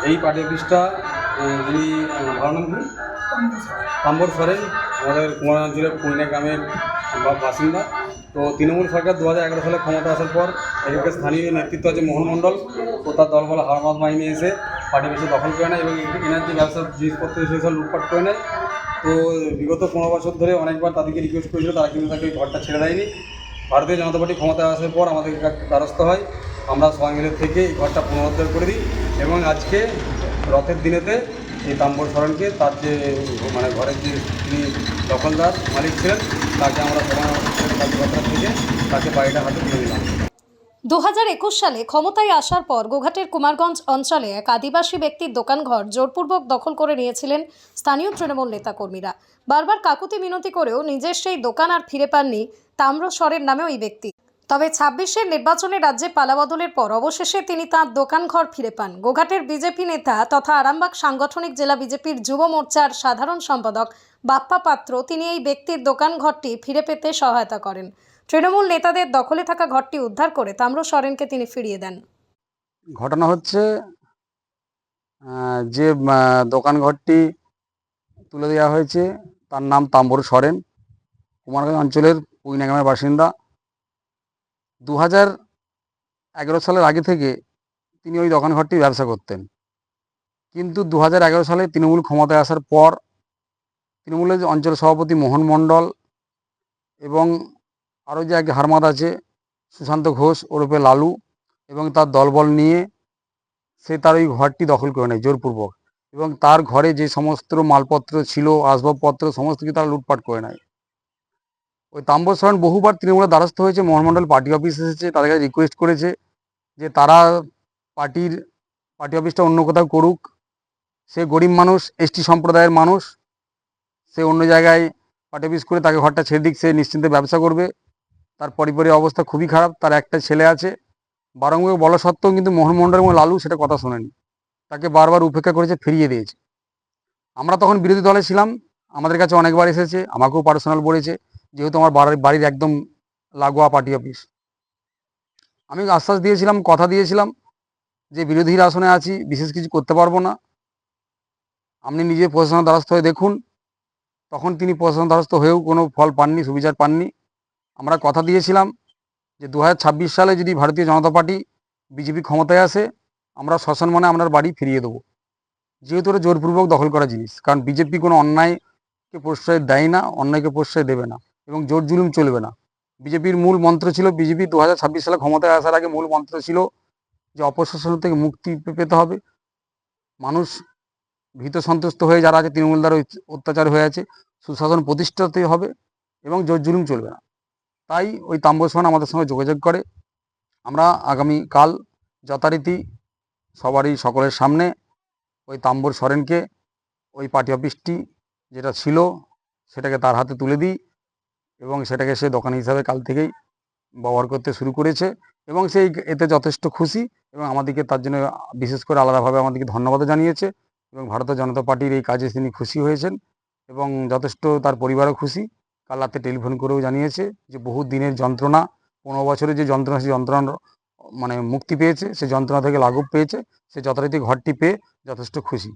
এই পার্টি অফিসটা যিনি ভালো নাম কি তাম্বর সরেন, আমাদের কুমারাঞ্চলের কুইনা গ্রামের বাসিন্দা। তো তৃণমূল সরকার 2011 সালে ক্ষমতা আসার পর এখানকার স্থানীয় নেতৃত্ব আছে মোহন মণ্ডল ও তার দলবল হারমাত বাহিনী এসে পার্টি অফিসে দখল করে নেয় এবং এনার যে ব্যবসার জিনিসপত্র সেসব লুটপাট করে নেয়। তো বিগত 15 বছর ধরে অনেকবার তাদেরকে রিকোয়েস্ট করেছিল, তারা কিন্তু তাকে ওই ঘরটা ছেড়ে দেয়নি। ভারতীয় জনতা পার্টি ক্ষমতায় আসার পর আমাদের দ্বারস্থ হয়, আমরা সবাই মিলে থেকে এই ঘরটা পুনরুদ্ধার করে দিই এবং আজকে রথের দিনেতে এই তাম্বর সরেনকে তার যে ঘরের যে তিনি দখলদার মালিক ছিলেন তাকে আমরা সবাই কথাবার্তা থেকে তাকে বাড়িটা হাতে তুলে দিলাম। 2021 সালে ক্ষমতায় আসার পর গোঘাটের কুমারগঞ্জ অঞ্চলে এক আদিবাসী ব্যক্তির দোকানঘর জোরপূর্বক দখল করে নিয়েছিলেন স্থানীয় তৃণমূল নেতাকর্মীরা। বারবার কাকুতি মিনতি করেও নিজের সেই দোকান আর ফিরে পাননি তাম্র সরেন নামে ওই ব্যক্তি। তবে 26-এর নির্বাচনে রাজ্যে পালাবদলের পর অবশেষে তিনি তাঁর দোকানঘর ফিরে পান। গোঘাটের বিজেপি নেতা তথা আরামবাগ সাংগঠনিক জেলা বিজেপির যুব মোর্চার সাধারণ সম্পাদক বাপ্পা পাত্র তিনি এই ব্যক্তির দোকানঘরটি ফিরে পেতে সহায়তা করেন। তৃণমূল নেতাদের দখলে থাকা ঘরটি উদ্ধার করে তাম্র সরেনকে তিনি ফিরিয়ে দেন। ঘটনা হচ্ছে যে দোকান ঘরটি তুলে দেওয়া হয়েছে তার নাম তাম্বর সরেন, কুমারগঞ্জ অঞ্চলের কুইনা গ্রামের বাসিন্দা। 2011 সালের আগে থেকে তিনি ওই দোকান ঘরটি ব্যবসা করতেন, কিন্তু 2011 সালে তৃণমূল ক্ষমতায় আসার পর তৃণমূলের অঞ্চল সভাপতি মোহন মণ্ডল এবং আরও যে এক হারমাদ আছে সুশান্ত ঘোষ ওরফে লালু এবং তার দলবল নিয়ে সে তার ওই ঘরটি দখল করে নেয় জোরপূর্বক এবং তার ঘরে যে সমস্ত মালপত্র ছিল আসবাবপত্র সমস্ত কিছু তারা লুটপাট করে নেয়। ওই তাম্বর সরেন বহুবার তৃণমূলের দ্বারস্থ হয়েছে, মোহনমণ্ডল পার্টি অফিস এসেছে, তাদের কাছে রিকোয়েস্ট করেছে যে তারা পার্টি অফিসটা অন্য কোথাও করুক। সে গরিব মানুষ, এসটি সম্প্রদায়ের মানুষ, সে অন্য জায়গায় পার্টি অফিস করে তাকে ঘরটা ছেড়ে দিক, সে নিশ্চিন্তে ব্যবসা করবে। তার পরিবারের অবস্থা খুবই খারাপ, তার একটা ছেলে আছে। বারংবার বলা সত্ত্বেও কিন্তু মোহন মণ্ডল এবং লালু সেটা কথা শোনেনি, তাকে বারবার উপেক্ষা করেছে, ফিরিয়ে দিয়েছে। আমরা তখন বিরোধী দলে ছিলাম, আমাদের কাছে অনেকবার এসেছে, আমাকেও পার্সোনাল বলেছে, যেহেতু আমার বাড়ির একদম লাগোয়া পার্টি অফিস। আমি আশ্বাস দিয়েছিলাম, কথা দিয়েছিলাম যে বিরোধীর আসনে আছি, বিশেষ কিছু করতে পারবো না, আপনি নিজে প্রশাসনের দ্বারস্থ হয়ে দেখুন। তখন তিনি প্রশাসনের দ্বারস্থ হয়েও কোনো ফল পাননি, সুবিচার পাননি। আমরা কথা দিয়েছিলাম যে 2026 সালে যদি ভারতীয় জনতা পার্টি বিজেপি ক্ষমতায় আসে, আমরা শ্মশান মনে আপনার বাড়ি ফিরিয়ে দেবো, যেহেতু ওটা জোরপূর্বক দখল করা জিনিস। কারণ বিজেপি কোনো অন্যায়কে প্রশ্রয় দেয় না, অন্যায়কে প্রশ্রয় দেবে না এবং জোর জুলুম চলবে না। বিজেপির মূল মন্ত্র ছিল, বিজেপি 2026 সালে ক্ষমতায় আসার আগে মূল মন্ত্র ছিল যে অপশাসন থেকে মুক্তি পেতে হবে, মানুষ ভীত সন্তুষ্ট হয়ে যারা আছে তৃণমূল দ্বারা অত্যাচার হয়ে আছে, সুশাসন প্রতিষ্ঠিত হবে এবং জোর জুলুম চলবে না। তাই ওই তাম্বর সরেন আমাদের সঙ্গে যোগাযোগ করে। আমরা আগামীকাল যথারীতি সকলের সামনে ওই তাম্বর সরেনকে ওই পার্টি অফিসটি যেটা ছিল সেটাকে তার হাতে তুলে দিই এবং সেটাকে সে দোকান হিসাবে কাল থেকেই ব্যবহার করতে শুরু করেছে এবং সেই এতে যথেষ্ট খুশি এবং আমাদেরকে তার জন্য বিশেষ করে আলাদাভাবে আমাদেরকে ধন্যবাদও জানিয়েছে এবং ভারতীয় জনতা পার্টির এই কাজে তিনি খুশি হয়েছেন এবং যথেষ্ট তার পরিবারও খুশি। কাল রাতে টেলিফোন করেও জানিয়েছে যে বহু দিনের যন্ত্রণা, 15 বছরের যে যন্ত্রণা, সেই যন্ত্রণার মুক্তি পেয়েছে, সে যন্ত্রণা থেকে লাঘব পেয়েছে, সে যথারীতি ঘরটি পেয়ে যথেষ্ট খুশি।